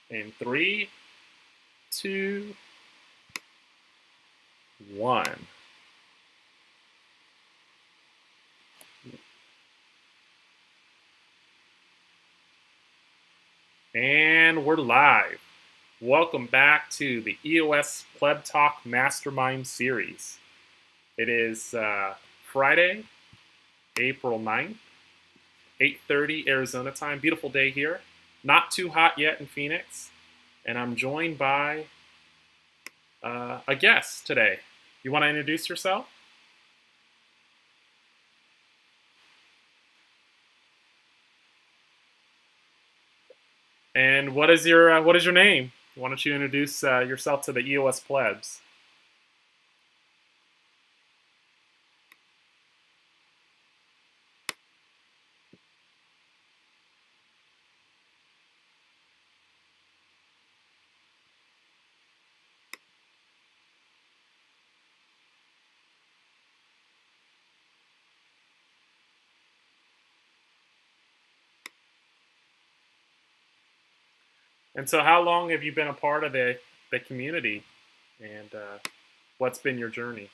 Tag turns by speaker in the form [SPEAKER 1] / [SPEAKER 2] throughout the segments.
[SPEAKER 1] In 3, 2, 1. And we're live. Welcome back to the EOS Pleb Talk Mastermind series. It is Friday, April 9th, 8:30 Arizona time. Beautiful day here. Not too hot yet in Phoenix. And I'm joined by a guest today. You want to introduce yourself? And what is your name? Why don't you introduce yourself to the EOS plebs? And so, how long have you been a part of the community, and what's been your journey?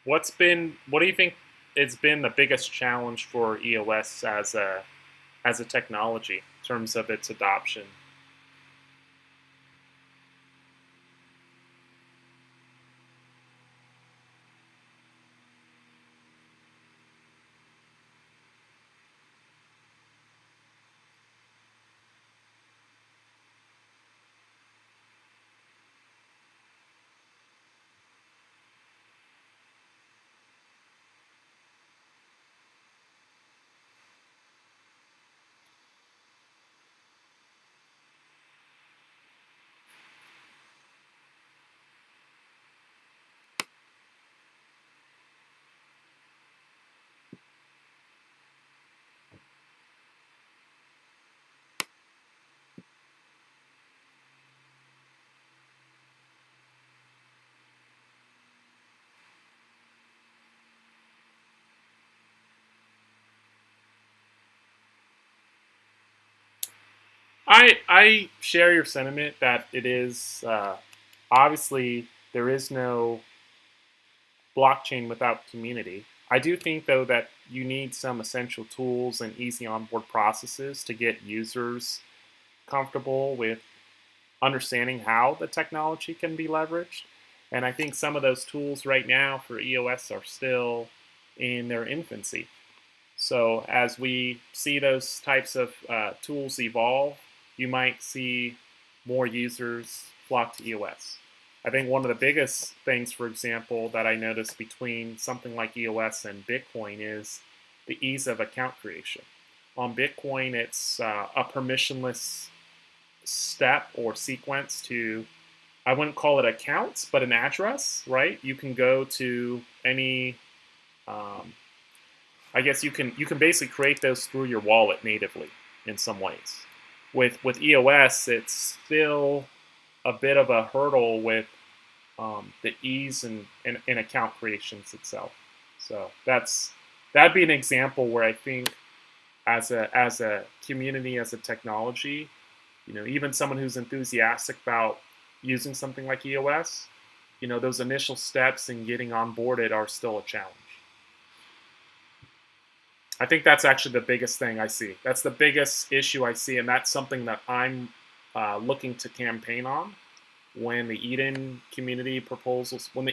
[SPEAKER 1] What do you think has been the biggest challenge for EOS as a technology in terms of its adoption? I share your sentiment that it is obviously there is no blockchain without community. I do think, though, that you need some essential tools and easy onboard processes to get users comfortable with understanding how the technology can be leveraged. And I think some of those tools right now for EOS are still in their infancy. So as we see those types of tools evolve, you might see more users flock to EOS. I think one of the biggest things, for example, that I noticed between something like EOS and Bitcoin is the ease of account creation. On Bitcoin, it's a permissionless step or sequence to I wouldn't call it accounts, but an address, right? You can go to any. Um, I guess you can basically create those through your wallet natively in some ways. With EOS, it's still a bit of a hurdle with the ease and account creations itself. So that'd be an example where I think as a community, as a technology, even someone who's enthusiastic about using something like EOS, those initial steps in getting onboarded are still a challenge. I think that's actually the biggest thing I see. That's the biggest issue I see, and that's something that I'm looking to campaign on when the Eden community proposals, when the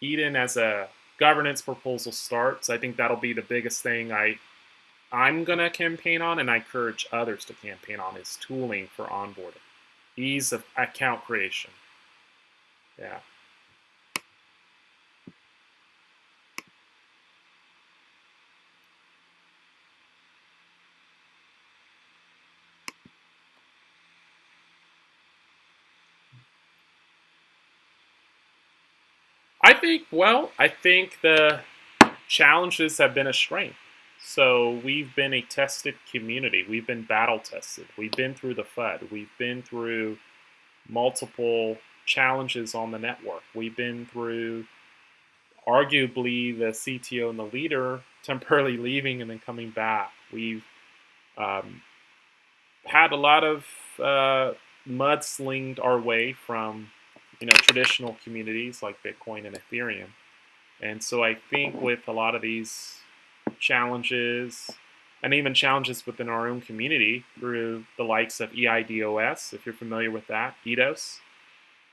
[SPEAKER 1] Eden as a governance proposal starts. I think that'll be the biggest thing I'm gonna campaign on, and I encourage others to campaign on, is tooling for onboarding, ease of account creation. Yeah. I think the challenges have been a strength. So we've been a tested community. We've been battle tested. We've been through the FUD. We've been through multiple challenges on the network. We've been through arguably the CTO and the leader temporarily leaving and then coming back. We've um, had a lot of mudslinged our way from traditional communities like Bitcoin and Ethereum. And so I think with a lot of these challenges, and even challenges within our own community through the likes of EIDOS, if you're familiar with that, EOS,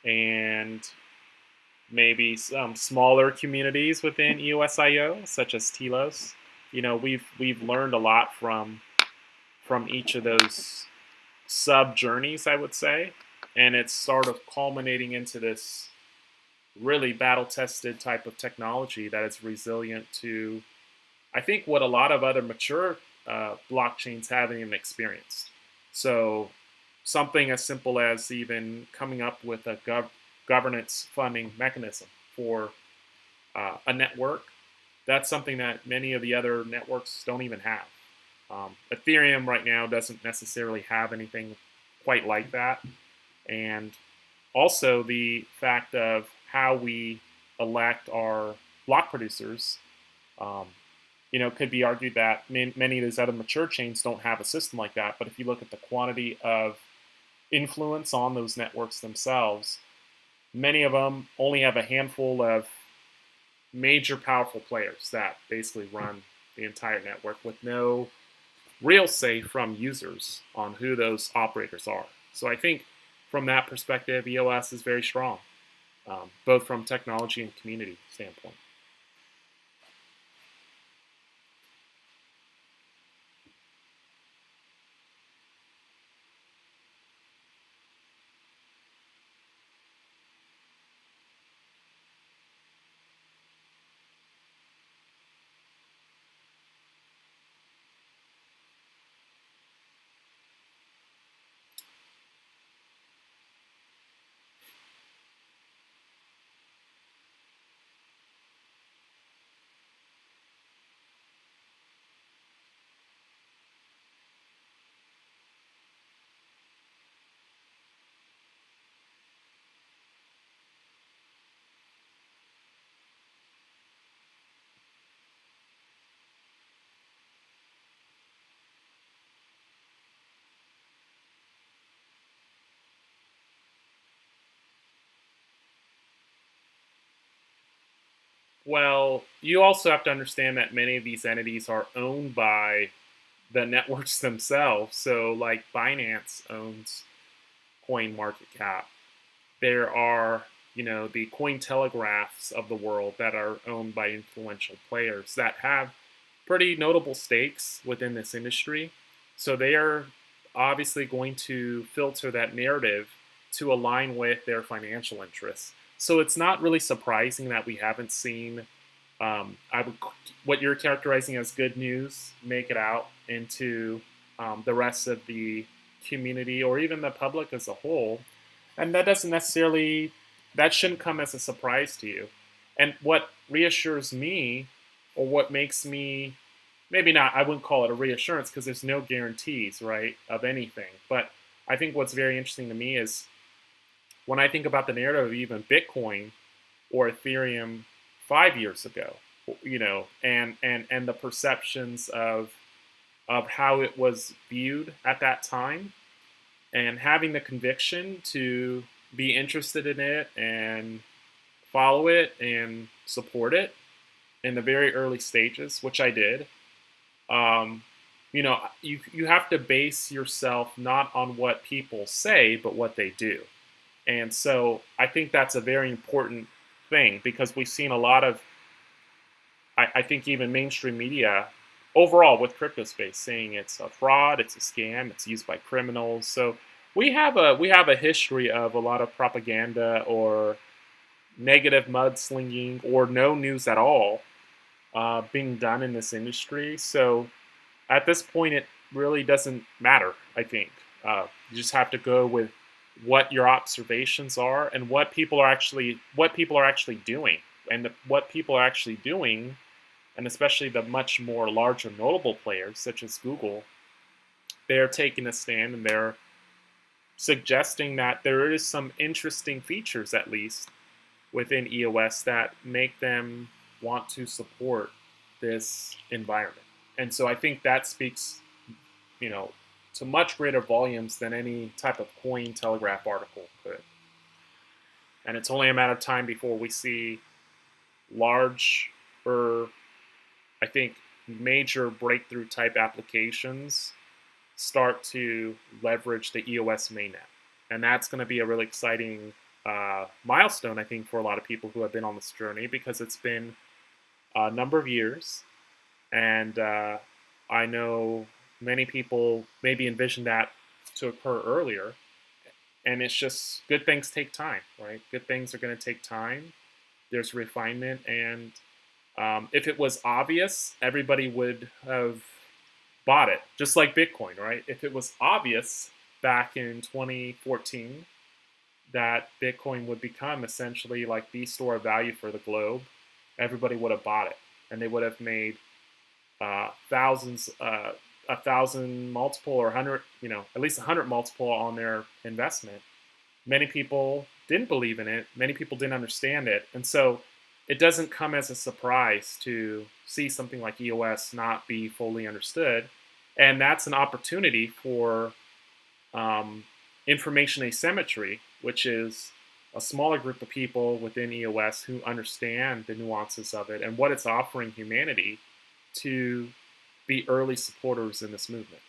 [SPEAKER 1] and maybe some smaller communities within EOSIO, such as Telos. We've learned a lot from each of those sub journeys, I would say, and it's sort of culminating into this really battle tested type of technology that is resilient to, I think, what a lot of other mature blockchains haven't even experienced. So something as simple as even coming up with a governance funding mechanism for a network, that's something that many of the other networks don't even have. Ethereum right now doesn't necessarily have anything quite like that. And also the fact of how we elect our block producers, could be argued that many of these other mature chains don't have a system like that. But if you look at the quantity of influence on those networks themselves, many of them only have a handful of major powerful players that basically run the entire network with no real say from users on who those operators are. So I think from that perspective, EOS is very strong, both from technology and community standpoint. Well, you also have to understand that many of these entities are owned by the networks themselves. So, like Binance owns CoinMarketCap. There are, the Cointelegraphs of the world that are owned by influential players that have pretty notable stakes within this industry. So they are obviously going to filter that narrative to align with their financial interests. So it's not really surprising that we haven't seen what you're characterizing as good news make it out into the rest of the community or even the public as a whole. And that doesn't necessarily, that shouldn't come as a surprise to you. And what reassures me, or what makes me, maybe not, I wouldn't call it a reassurance because there's no guarantees, right, of anything. But I think what's very interesting to me is when I think about the narrative of even Bitcoin or Ethereum 5 years ago, and the perceptions of how it was viewed at that time, and having the conviction to be interested in it and follow it and support it in the very early stages, which I did. Um, you have to base yourself not on what people say, but what they do. And so I think that's a very important thing because we've seen a lot of, I think even mainstream media overall with crypto space saying it's a fraud, it's a scam, it's used by criminals. So we have a history of a lot of propaganda or negative mudslinging or no news at all being done in this industry. So at this point, it really doesn't matter. I think you just have to go with what your observations are and what people are actually doing, and what people are actually doing, and especially the much more larger notable players such as Google, they're taking a stand and they're suggesting that there is some interesting features, at least within EOS, that make them want to support this environment. And so I think that speaks, you know, to much greater volumes than any type of Coin Telegraph article could. And it's only a matter of time before we see large, or I think major breakthrough type applications start to leverage the EOS mainnet. And that's going to be a really exciting milestone, I think, for a lot of people who have been on this journey, because it's been a number of years. And I know many people maybe envisioned that to occur earlier. And it's just good things take time, right? Good things are going to take time. There's refinement. And if it was obvious, everybody would have bought it, just like Bitcoin, right? If it was obvious back in 2014 that Bitcoin would become essentially like the store of value for the globe, everybody would have bought it, and they would have made thousands, a thousand multiple, or 100, at least 100 multiple on their investment. Many people didn't believe in it. Many people didn't understand it, and so it doesn't come as a surprise to see something like EOS not be fully understood. And that's an opportunity for information asymmetry, which is a smaller group of people within EOS who understand the nuances of it and what it's offering humanity, to be early supporters in this movement.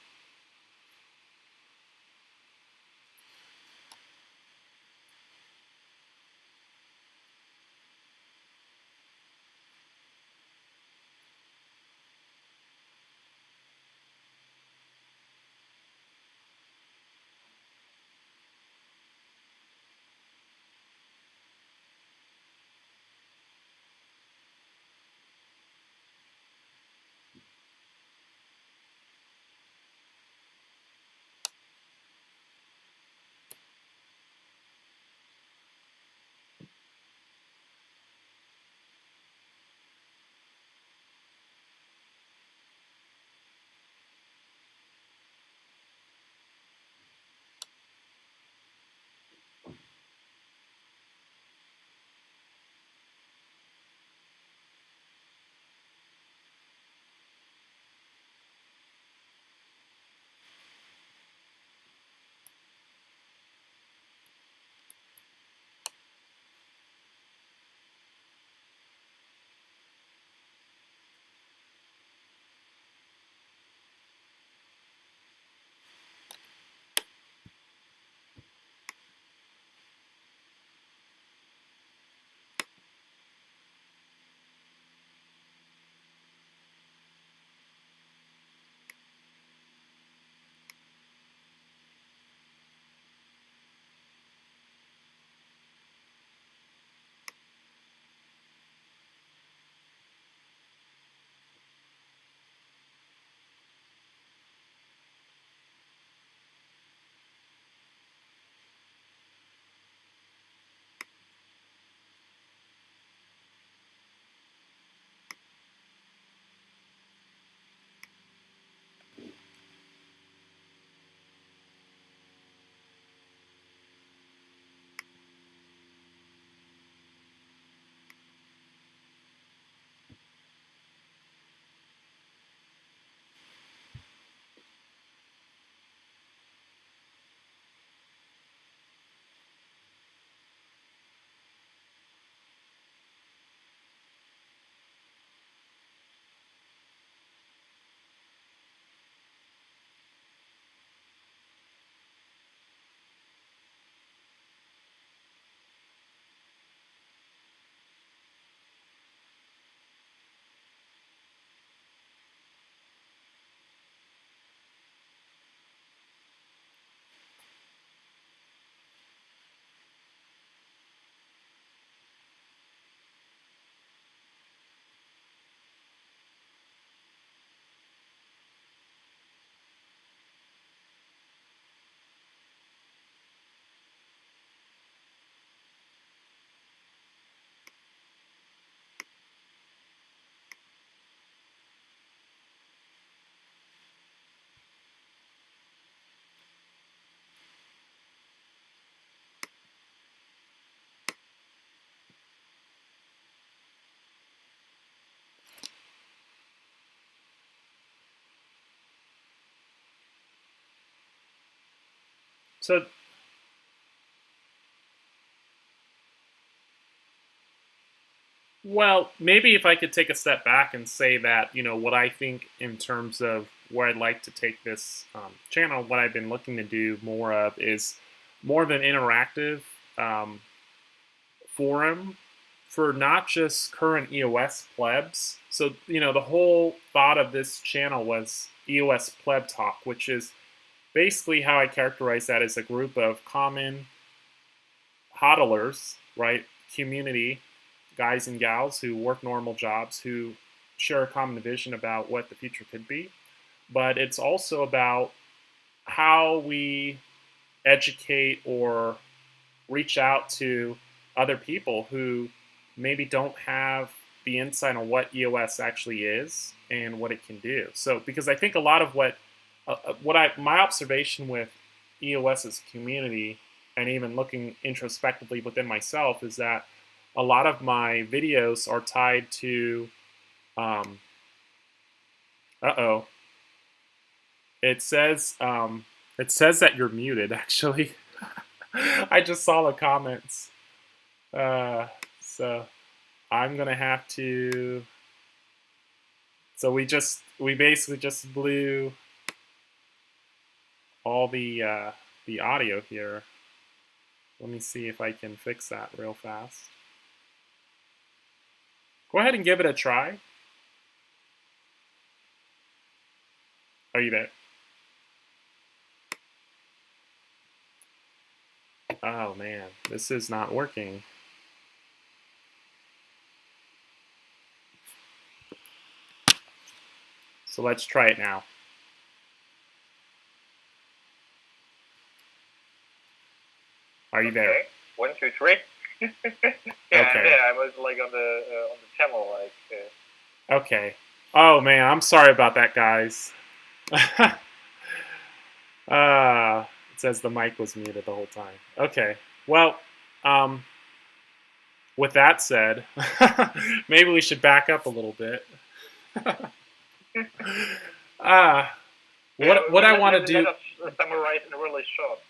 [SPEAKER 1] So, well, maybe if I could take a step back and say that, what I think in terms of where I'd like to take this channel, what I've been looking to do more of is more of an interactive um, forum for not just current EOS plebs. So, the whole thought of this channel was EOS pleb talk, which is basically how I characterize that as a group of common hodlers, right? Community guys and gals who work normal jobs, who share a common vision about what the future could be. But it's also about how we educate or reach out to other people who maybe don't have the insight on what EOS actually is and what it can do. So, because I think a lot of my observation with EOS's community, and even looking introspectively within myself, is that a lot of my videos are tied to, um, uh-oh, it says that you're muted, actually. I just saw the comments. So I'm gonna have to. So we basically just blew all the audio here. Let me see if I can fix that real fast. Go ahead and give it a try. Are you there? Oh man, this is not working. So let's try it now. Are you there?
[SPEAKER 2] Okay. 1, 2, 3. Yeah,
[SPEAKER 1] Okay.
[SPEAKER 2] I was like on the channel, like.
[SPEAKER 1] Okay. Oh man, I'm sorry about that, guys. It says the mic was muted the whole time. Okay. Well, um, with that said, maybe we should back up a little bit. What I want to do.
[SPEAKER 2] Let us summarize in really short.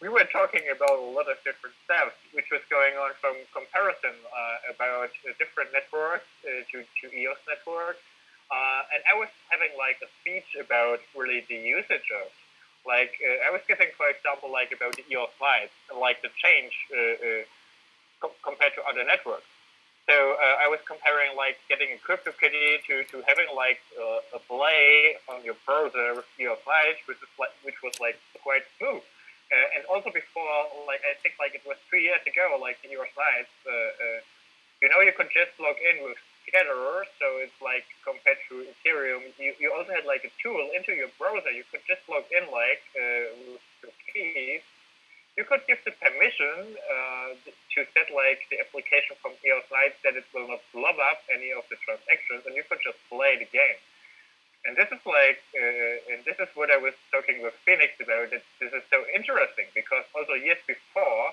[SPEAKER 2] We were talking about a lot of different stuff, which was going on from comparison about different networks to EOS networks. And I was having like a speech about really the usage of, like, I was giving, for example, like about the EOS slides and like the change compared to other networks. So I was comparing like getting a CryptoKitty to having like a play on your browser with EOS slides, which was like quite smooth. And also before, like I think like it was 3 years ago, like in your slides, you could just log in with Scatter. So it's like compared to Ethereum, you also had like a tool into your browser. You could just log in like with your keys. You could give the permission to set like the application from EOS Lite that it will not blow up any of the transactions, and you could just play the game. And this is like, and this is what I was talking with Phoenix about. That this is so interesting because also years before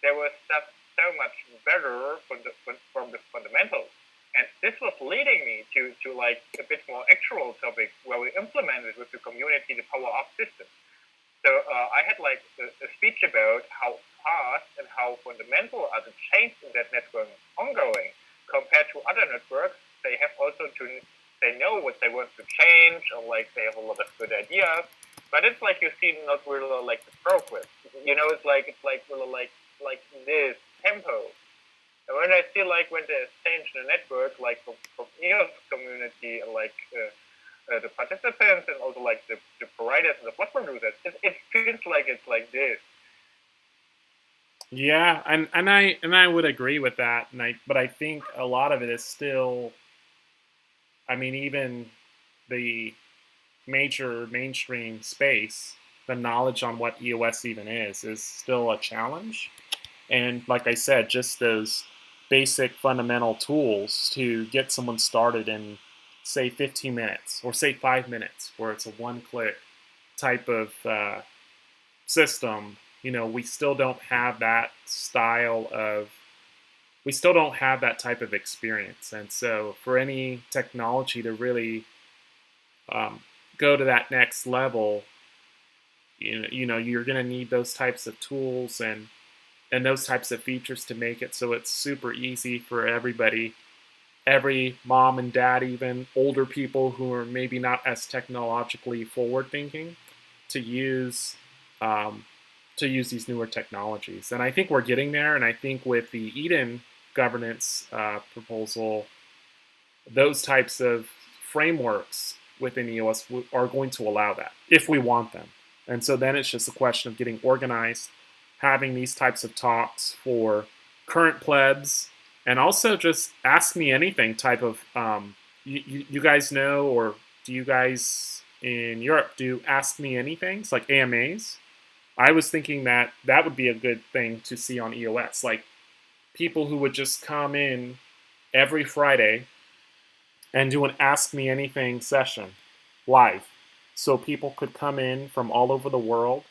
[SPEAKER 2] there was stuff so much better from the fundamentals, and this was leading me to like a bit more actual topics where we implemented with the community the power up system. So I had like a speech about how fast and how fundamental are the changes in that network ongoing compared to other networks. They have also they know what they want to change, or like they have a lot of good ideas, but it's like you see not really like the progress. It's like really like this tempo. And when I see like when there's change in the network, like from EOS community and like the participants and also like the providers and the platform users, it feels like it's like this.
[SPEAKER 1] Yeah, and I would agree with that, but I think a lot of it is still. I mean, even the major mainstream space, the knowledge on what EOS even is still a challenge. And like I said, just those basic fundamental tools to get someone started in, say, 15 minutes or say 5 minutes, where it's a one-click type of system. We still don't have that style of we still don't have that type of experience. And so for any technology to really go to that next level, You're going to need those types of tools and those types of features to make it so it's super easy for everybody, every mom and dad, even older people who are maybe not as technologically forward thinking, to use um, these newer technologies. And I think we're getting there. And I think with the Eden governance proposal, those types of frameworks within EOS are going to allow that if we want them. And so then it's just a question of getting organized, having these types of talks for current plebs, and also just ask me anything type of. You guys know, or do you guys in Europe do ask me anything? It's like AMAs. I was thinking that that would be a good thing to see on EOS, like people who would just come in every Friday and do an Ask Me Anything session live. So people could come in from all over the world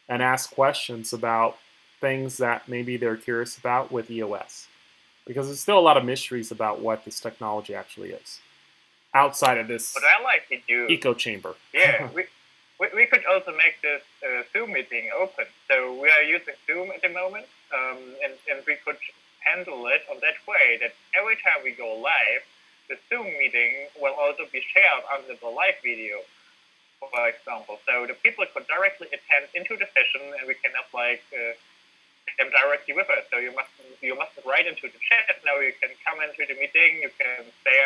[SPEAKER 1] and ask questions about things that maybe they're curious about with EOS. Because there's still a lot of mysteries about what this technology actually is outside of this
[SPEAKER 2] What I like to do,
[SPEAKER 1] echo chamber.
[SPEAKER 2] Yeah, we could also make this Zoom meeting open. So we are using Zoom at the moment, and we could handle it on that way that every time we go live, the Zoom meeting will also be shared under the live video, for example. So the people could directly attend into the session, and we can have them directly with us. So you must write into the chat. Now you can come into the meeting, you can stay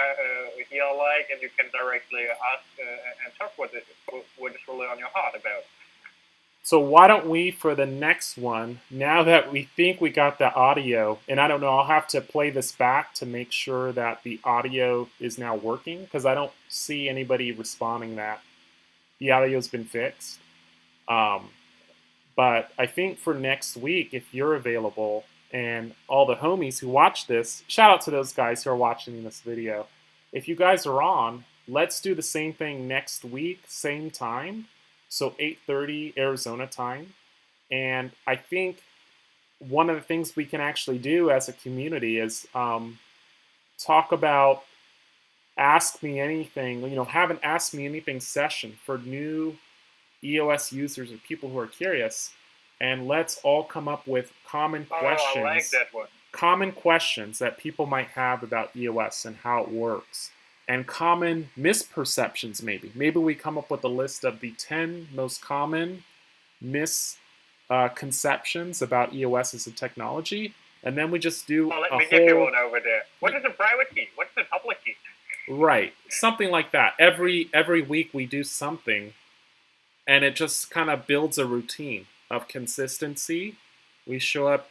[SPEAKER 2] here, and you can directly ask and talk what is really on your heart about.
[SPEAKER 1] So why don't we, for the next one, now that we think we got the audio, and I don't know, I'll have to play this back to make sure that the audio is now working, because I don't see anybody responding that the audio's been fixed. But I think for next week, if you're available, and all the homies who watch this, shout out to those guys who are watching this video. If you guys are on, let's do the same thing next week, same time. So 8:30 Arizona time. And I think one of the things we can actually do as a community is talk about Ask Me Anything, have an Ask Me Anything session for new EOS users or people who are curious, and let's all come up with common questions.
[SPEAKER 2] I like that one.
[SPEAKER 1] Common questions that people might have about EOS and how it works, and common misperceptions. Maybe we come up with a list of the 10 most common misconceptions about EOS as a technology, and then we just do
[SPEAKER 2] let me give you one over there. What is a private key? What's the public key?
[SPEAKER 1] Right, something like that. Every week we do something. And it just kind of builds a routine of consistency. We show up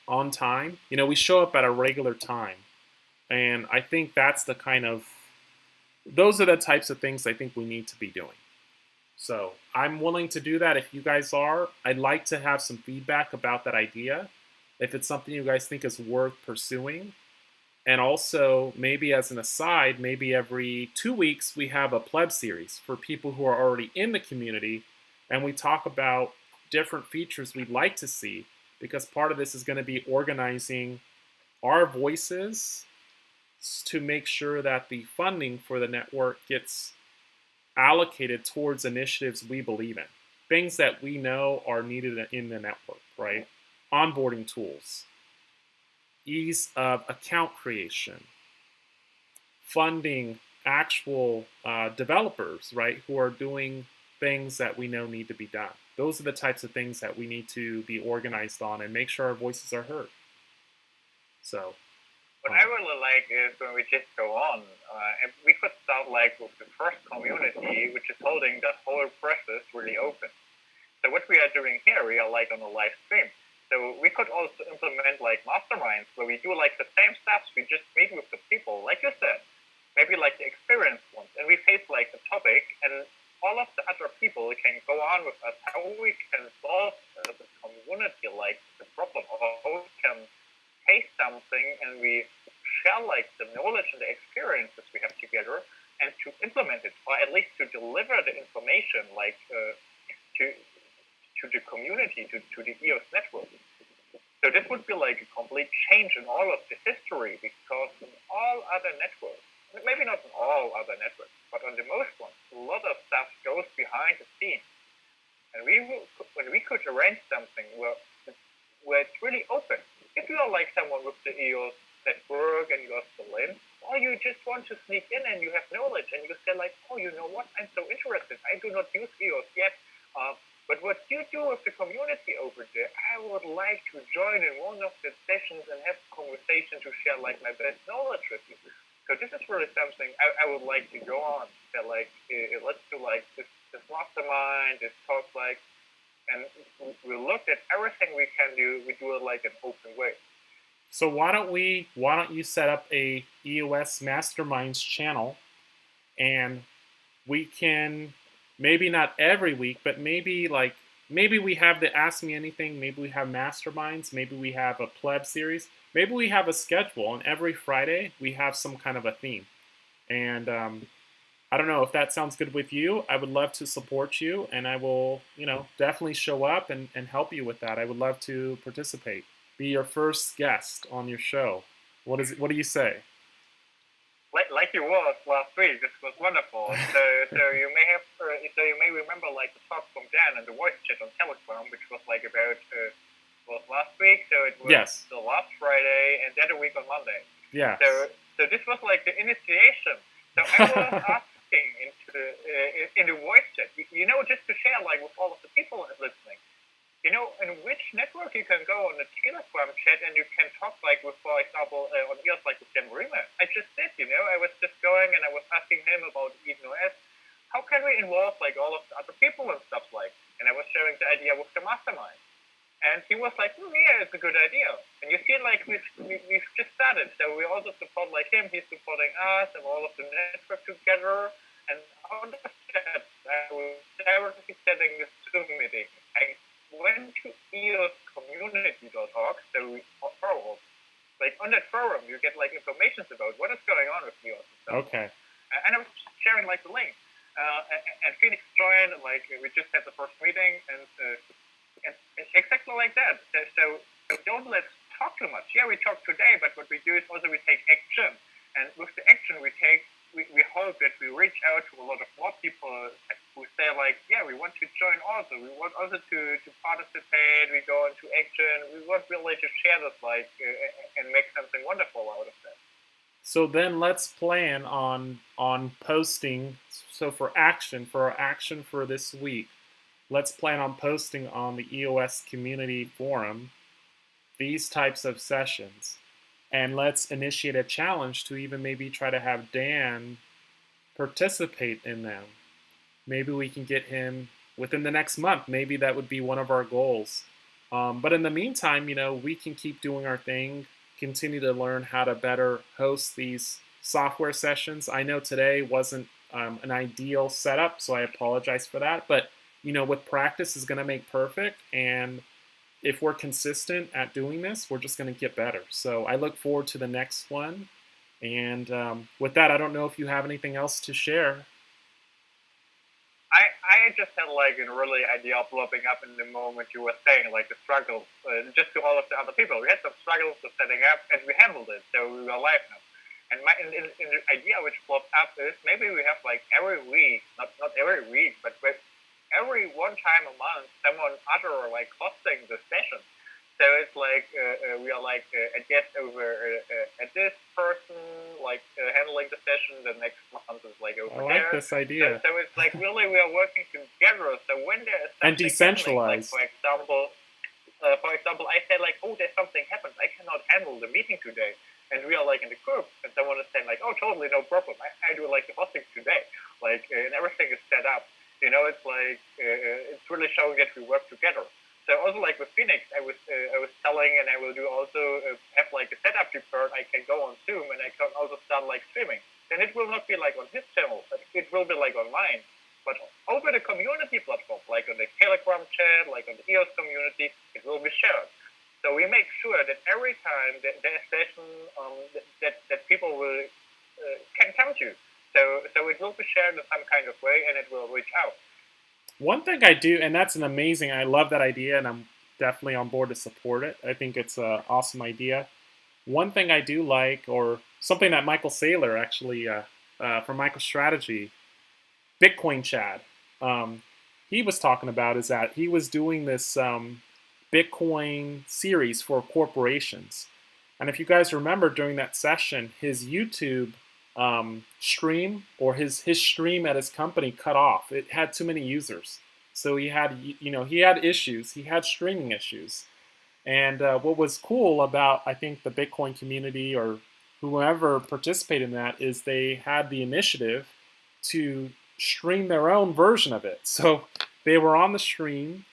[SPEAKER 1] on time. We show up at a regular time. And I think those are the types of things I think we need to be doing. So I'm willing to do that if you guys are. I'd like to have some feedback about that idea, if it's something you guys think is worth pursuing. And also, maybe as an aside, maybe every 2 weeks we have a Pleb series for people who are already in the community, and we talk about different features we'd like to see, because part of this is going to be organizing our voices to make sure that the funding for the network gets allocated towards initiatives we believe in, things that we know are needed in the network, right? Onboarding tools, ease of account creation, funding actual developers, right, who are doing things that we know need to be done. Those are the types of things that we need to be organized on and make sure our voices are heard. So,
[SPEAKER 2] what I really like is when we just go on, and we could start with the first community, which is holding the whole process really open. So what we are doing here, we are on a live stream. So we could also implement masterminds where we do the same steps. We just meet with the people, like you said, maybe the experienced ones, and we face a topic, and all of the other people can go on with us how we can solve the community the problem, or how we can taste something, and we share the knowledge and the experiences we have together, and to implement it, or at least to deliver the information to the community, to the EOS network. So this would be a complete change in all of the history, because in all other networks, maybe not in all other networks, but on the most ones, a lot of stuff goes behind the scenes. And when we could arrange something where it's really open. If you are like someone with the EOS network and you're still in, or you just want to sneak in and you have knowledge and you say like, oh, you know what? I'm so interested. I do not use EOS yet. But what you do with the community over there, I would like to join in one of the sessions and have a conversation to share like my best knowledge with you. So this is really something I would like to go on. That like let's do like this mastermind, this talk like, and we looked at everything we can do. We do it like an open way.
[SPEAKER 1] So why don't you set up a EOS Masterminds channel, and we can, maybe not every week, but maybe we have the Ask Me Anything, maybe we have Masterminds, maybe we have a Pleb series, maybe we have a schedule, and every Friday we have some kind of a theme. And I don't know if that sounds good with you. I would love to support you, and I will, definitely show up and help you with that. I would love to participate, be your first guest on your show. What do you say?
[SPEAKER 2] Like you was last week, this was wonderful. So you may remember like the talk from Dan and the voice chat on Telegram, which was like about was last week. So it was
[SPEAKER 1] Yes.
[SPEAKER 2] the last Friday and the other week on Monday.
[SPEAKER 1] Yeah.
[SPEAKER 2] So this was like the initiation. So I was asking in the voice chat, just to share like with all of the people listening. In which network you can go on the Telegram chat and you can talk like with, for example, on EOS like with Dan Marima. I just did, I was just going and I was asking him about EOS. How can we involve like all of the other people and stuff like? And I was sharing the idea with the mastermind. And he was like, yeah, it's a good idea. And you see, like we've just started, so we also support like him. He's supporting us and all of the network together. And on that, I was directly setting this Zoom meeting. I went to eoscommunity.org, so forum. Like on that forum, you get like information about what is going on with EOS and stuff.
[SPEAKER 1] Okay.
[SPEAKER 2] And I was sharing like the link. And Phoenix joined, like we just had the first meeting, and exactly like that. So don't let's talk too much. Yeah, we talk today, but what we do is also we take action. And with the action we take, we hope that we reach out to a lot of more people who say like, yeah, we want to join also. We want also to participate. We go into action. We want really to share this like and make something wonderful out of that.
[SPEAKER 1] So then let's plan on posting. So for our action for this week, let's plan on posting on the EOS community forum these types of sessions. And let's initiate a challenge to even maybe try to have Dan participate in them. Maybe we can get him within the next month. Maybe that would be one of our goals. But in the meantime, we can keep doing our thing, continue to learn how to better host these software sessions. I know today wasn't an ideal setup, so I apologize for that. But, with practice is going to make perfect. And if we're consistent at doing this, we're just going to get better. So I look forward to the next one. And with that, I don't know if you have anything else to share.
[SPEAKER 2] I just had like a really idea popping up in the moment you were saying, like the struggles, just to all of the other people. We had some struggles with setting up, and we handled it, so we are live now. And in the idea which popped up is maybe we have like every week, not every week, but every one time a month, someone other like hosting the session. So it's like we are like a guest over at this person, like handling the session. The next month is like over there.
[SPEAKER 1] I like this idea.
[SPEAKER 2] So it's like really we are working together. So when there is something
[SPEAKER 1] and decentralized,
[SPEAKER 2] like, for example, I say like, oh, there's something happened. I cannot handle the meeting today. And we are like in the group, and someone is saying like, oh, totally no problem. I do like the hosting today, like, and everything is set up. It's like it's really showing that we work together. So also like with Phoenix, I was telling, and I will do also have like a setup prepared. I can go on Zoom, and I can also start like streaming. Then it will not be like on his channel, but it will be like on mine. But over the community platform, like on the Telegram chat, like on the EOS community, it will be shared. So we make sure that every time there's a session that people will can come to. So it will be shared in some kind of way, and it will reach out.
[SPEAKER 1] One thing I do, and that's I love that idea, and I'm definitely on board to support it. I think it's an awesome idea. One thing I do like, or something that Michael Saylor actually from MicroStrategy, Bitcoin Chad, he was talking about is that he was doing this Bitcoin series for corporations. And if you guys remember during that session, his YouTube stream or his stream at his company cut off. It had too many users. So he had, he had issues. He had streaming issues. And what was cool about, I think, the Bitcoin community or whoever participated in that is they had the initiative to stream their own version of it. So they were on the stream,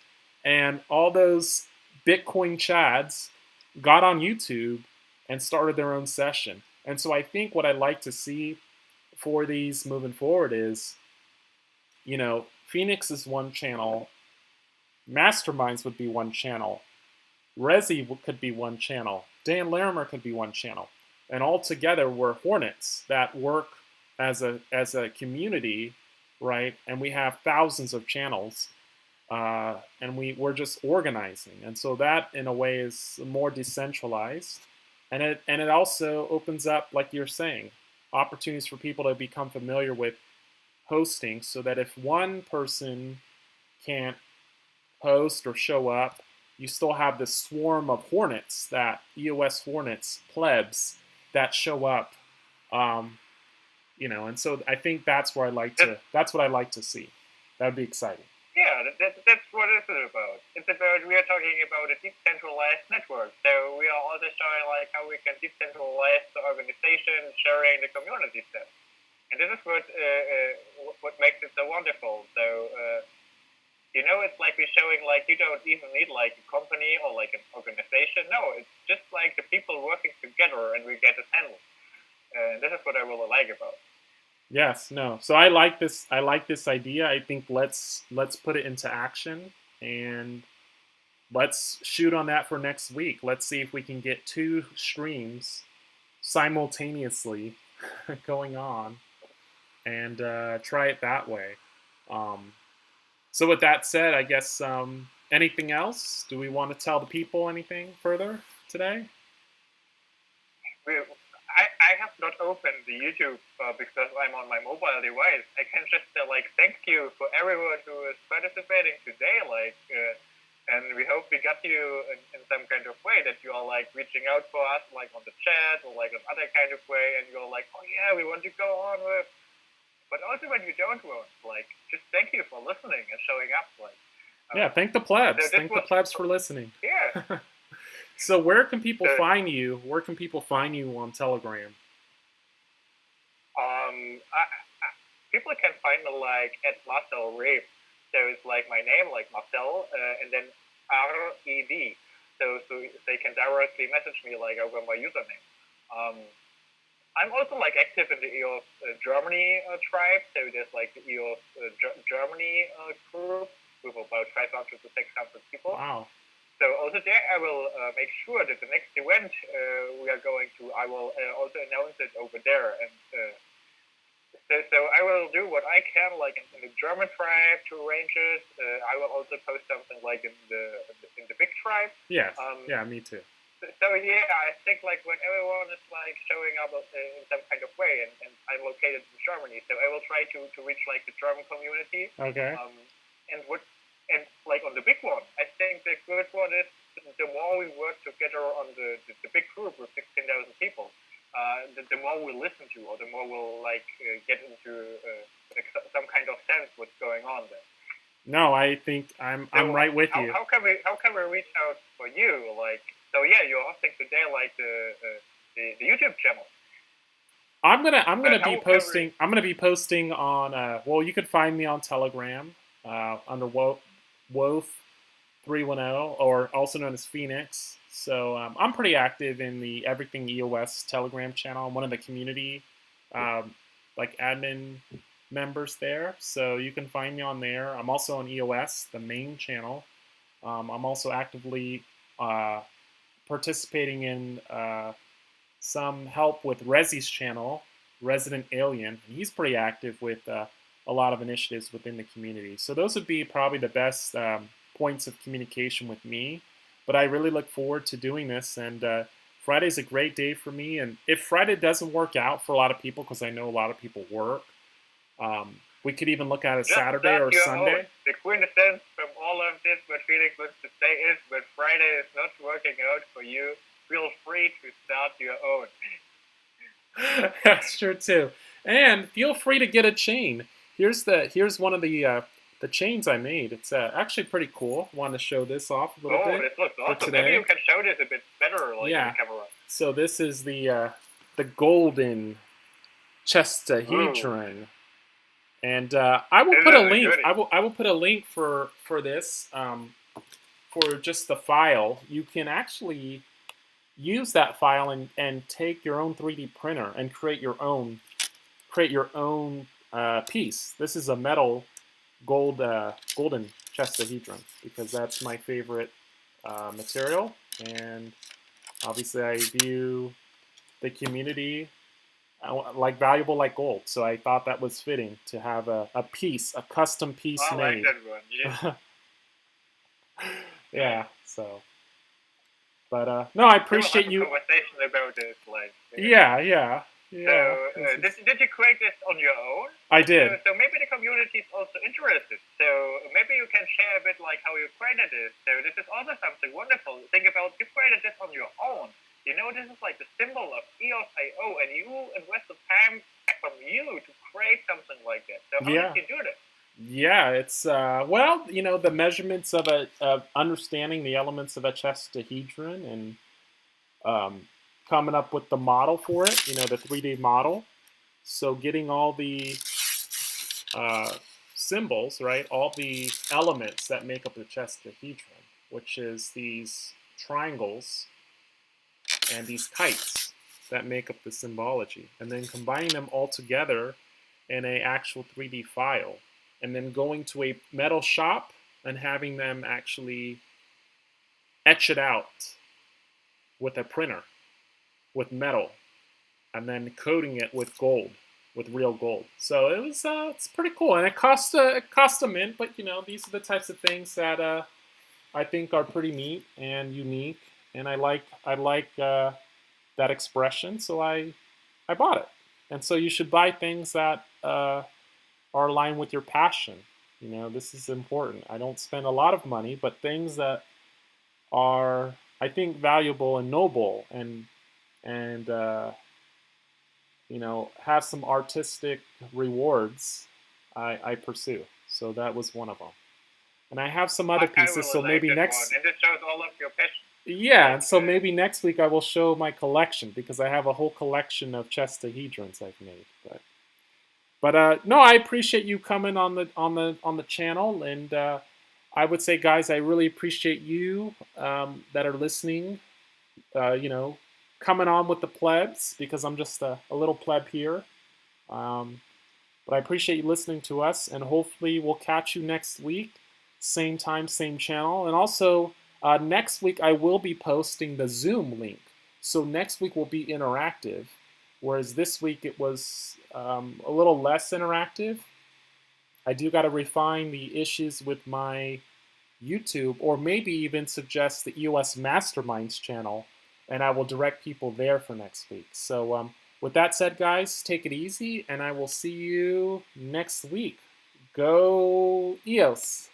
[SPEAKER 1] and all those Bitcoin chads got on YouTube and started their own session. And so I think what I'd like to see for these moving forward is, Phoenix is one channel, Masterminds would be one channel, Resi could be one channel, Dan Larimer could be one channel, and all together we're Hornets that work as a community, right? And we have thousands of channels, and we're just organizing, and so that in a way is more decentralized, and it also opens up, like you're saying, opportunities for people to become familiar with hosting, so that if one person can't host or show up, you still have this swarm of Hornets, that EOS Hornets, plebs, that show up, and so I think that's what I like to see. That would be exciting.
[SPEAKER 2] Yeah, that's what it's about. We are talking about a decentralized network. So we are also showing like how we can decentralize the organization, sharing the community stuff. And this is what makes it so wonderful. So, it's like we're showing like you don't even need like a company or like an organization. No, it's just like the people working together and we get it handled. And this is what I really like about it.
[SPEAKER 1] Yes, no. So I like this idea. I think let's put it into action, and let's shoot on that for next week. Let's see if we can get 2 streams simultaneously going on, and try it that way. So with that said, I guess anything else? Do we want to tell the people anything further today?
[SPEAKER 2] I have not opened the YouTube because I'm on my mobile device. I can just thank you for everyone who is participating today. And we hope we got you in some kind of way, that you are reaching out for us on the chat or on other kind of way, and you're like, oh yeah, we want to go on with. But also when you don't want, just thank you for listening and showing up.
[SPEAKER 1] Yeah, thank the plebs. Thank the plebs for listening.
[SPEAKER 2] Yeah.
[SPEAKER 1] So where can people find you? Where can people find you on Telegram?
[SPEAKER 2] People can find me at Marcel Reeb. So it's my name, Marcel, and then R-E-D. So they can directly message me over my username. I'm also active in the EOS Germany tribe. So there's the EOS Germany group with about 500 to 600 people.
[SPEAKER 1] Wow.
[SPEAKER 2] So also there, I will make sure that the next event we are going to, I will also announce it over there. And so I will do what I can, in the German tribe to arrange it. I will also post something in the big tribe.
[SPEAKER 1] Yes. Yeah, me too.
[SPEAKER 2] So yeah, I think when everyone is showing up in some kind of way, and I'm located in Germany, so I will try to reach the German community.
[SPEAKER 1] Okay.
[SPEAKER 2] And on the big one, I think the good one is the more we work together on the big group with 16,000 people, the more we listen to, or the more we'll get into some kind of sense what's going on there.
[SPEAKER 1] No, I think I'm right with you.
[SPEAKER 2] How can we reach out for you? So yeah, you're hosting today the YouTube channel.
[SPEAKER 1] I'm gonna be posting on. Well, you can find me on Telegram under Wolf 310, or also known as Phoenix. So I'm pretty active in the Everything EOS Telegram channel. I'm one of the community admin members there. So you can find me on there. I'm also on EOS, the main channel. I'm also actively participating in some help with Resi's channel, Resident Alien. He's pretty active with a lot of initiatives within the community. So those would be probably the best points of communication with me. But I really look forward to doing this, and Friday's a great day for me. And if Friday doesn't work out for a lot of people, because I know a lot of people work, We could even look at a
[SPEAKER 2] Just
[SPEAKER 1] Saturday
[SPEAKER 2] start
[SPEAKER 1] or
[SPEAKER 2] your
[SPEAKER 1] Sunday.
[SPEAKER 2] own. The quintessence from all of this, what Felix wants to say is, when Friday is not working out for you, feel free to start your own.
[SPEAKER 1] That's true too. And feel free to get a chain. Here's one of the chains I made. It's actually pretty cool. Want to show this off a little bit
[SPEAKER 2] This looks
[SPEAKER 1] for
[SPEAKER 2] awesome.
[SPEAKER 1] today.
[SPEAKER 2] Maybe you can show this a bit better, like
[SPEAKER 1] Yeah.
[SPEAKER 2] in the camera.
[SPEAKER 1] So this is the golden chestahedron, and I will put a link. I will put a link for this for just the file. You can actually use that file and take your own 3D printer and create your own piece. This is a metal golden chestahedron because that's my favorite material, and obviously I view the community like valuable like gold. So I thought that was fitting to have a custom piece made.
[SPEAKER 2] I like that one. Yeah.
[SPEAKER 1] Yeah. So. But no, I appreciate you.
[SPEAKER 2] Conversation about this, like.
[SPEAKER 1] Yeah.
[SPEAKER 2] So, did you create this on your own?
[SPEAKER 1] I did.
[SPEAKER 2] So maybe the community is also interested. So maybe you can share a bit like how you created this. So this is also something wonderful. Think about, you created this on your own. You know, this is like the symbol of EOS.io, and you invested time from you to create something like that. So how did you do this?
[SPEAKER 1] Yeah, it's well, you know, the measurements of understanding the elements of a chestahedron and coming up with the model for it, you know, the 3D model. So getting all the symbols, right, all the elements that make up the chestahedron, which is these triangles and these kites that make up the symbology, and then combining them all together in an actual 3D file, and then going to a metal shop and having them actually etch it out with a printer, with metal, and then coating it with gold, with real gold. So it was it's pretty cool, and it cost a mint, but you know, these are the types of things that I think are pretty neat and unique, and I like that expression, so I bought it. And so you should buy things that are aligned with your passion. You know, this is important. I don't spend a lot of money, but things that are, I think, valuable and noble, and you know, have some artistic rewards, I pursue. So that was one of them. And I have some other pieces, so maybe next.
[SPEAKER 2] And it shows all of your passion.
[SPEAKER 1] Yeah, and so maybe next week I will show my collection, because I have a whole collection of chestahedrons I've made. But no, I appreciate you coming on the channel, and I would say, guys, I really appreciate you that are listening. You know, coming on with the plebs, because I'm just a little pleb here. But I appreciate you listening to us, and hopefully we'll catch you next week, same time, same channel, and also. Next week, I will be posting the Zoom link. So next week will be interactive, whereas this week it was a little less interactive. I do got to refine the issues with my YouTube, or maybe even suggest the EOS Masterminds channel, and I will direct people there for next week. So with that said, guys, take it easy, and I will see you next week. Go EOS!